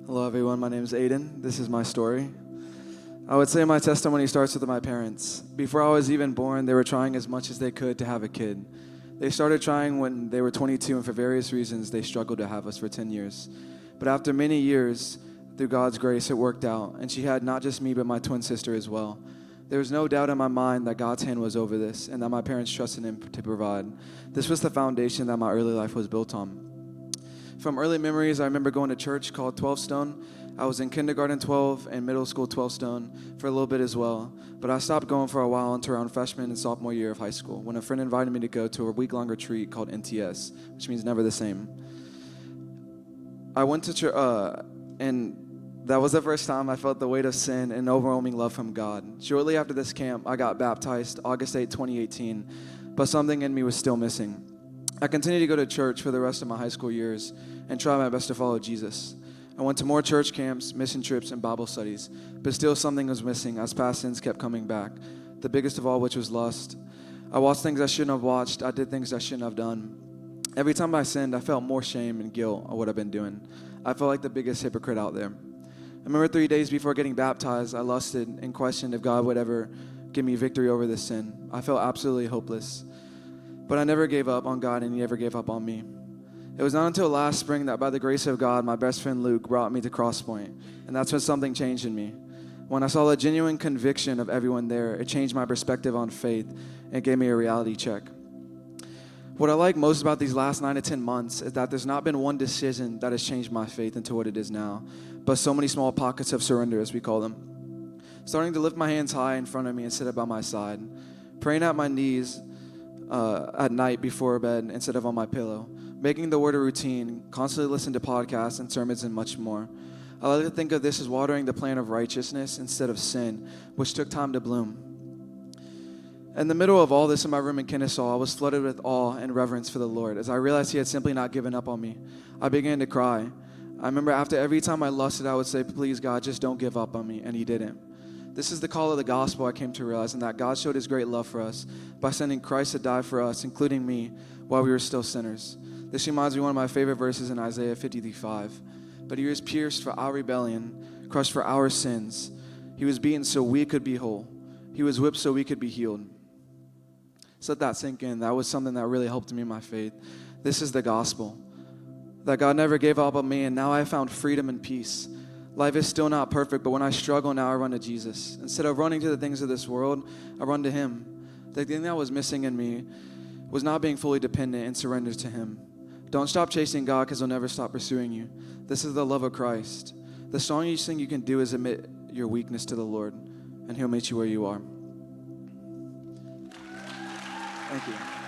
Hello everyone, my name is Aiden. This is my story. I would say my testimony starts with my parents. Before I was even born, they were trying as much as they could to have a kid. They started trying when they were 22, and for various reasons, they struggled to have us for 10 years. But after many years, through God's grace, it worked out, and she had not just me, but my twin sister as well. There was no doubt in my mind that God's hand was over this, and that my parents trusted Him to provide. This was the foundation that my early life was built on. From early memories, I remember going to church called 12 Stone. I was in kindergarten 12 and middle school 12 Stone for a little bit as well. But I stopped going for a while until around freshman and sophomore year of high school when a friend invited me to go to a week-long retreat called NTS, which means never the same. I went to church, and that was the first time I felt the weight of sin and overwhelming love from God. Shortly after this camp, I got baptized August 8, 2018, but something in me was still missing. I continued to go to church for the rest of my high school years and try my best to follow Jesus. I went to more church camps, mission trips, and Bible studies, but still something was missing as past sins kept coming back, the biggest of all which was lust. I watched things I shouldn't have watched. I did things I shouldn't have done. Every time I sinned, I felt more shame and guilt of what I've been doing. I felt like the biggest hypocrite out there. I remember 3 days before getting baptized, I lusted and questioned if God would ever give me victory over this sin. I felt absolutely hopeless. But I never gave up on God, and He never gave up on me. It was not until last spring that by the grace of God, my best friend Luke brought me to Crosspoint, and that's when something changed in me. When I saw the genuine conviction of everyone there, it changed my perspective on faith and gave me a reality check. What I like most about these last 9 to 10 months is that there's not been one decision that has changed my faith into what it is now, but so many small pockets of surrender, as we call them. Starting to lift my hands high in front of me and sit up by my side, praying at my knees at night before bed instead of on my pillow, making the word a routine, constantly listening to podcasts and sermons and much more. I like to think of this as watering the plant of righteousness instead of sin, which took time to bloom. In the middle of all this in my room in Kennesaw, I was flooded with awe and reverence for the Lord as I realized He had simply not given up on me. I began to cry. I remember after every time I lusted, I would say, "Please, God, just don't give up on me," and He didn't. This is the call of the gospel I came to realize, and that God showed His great love for us by sending Christ to die for us, including me, while we were still sinners. This reminds me of one of my favorite verses in Isaiah 53:5. But He was pierced for our rebellion, crushed for our sins. He was beaten so we could be whole. He was whipped so we could be healed. So let that sink in. That was something that really helped me in my faith. This is the gospel. That God never gave up on me, and now I have found freedom and peace. Life is still not perfect, but when I struggle now, I run to Jesus. Instead of running to the things of this world, I run to Him. The thing that was missing in me was not being fully dependent and surrendered to Him. Don't stop chasing God, because He'll never stop pursuing you. This is the love of Christ. The strongest thing you can do is admit your weakness to the Lord, and He'll meet you where you are. Thank you.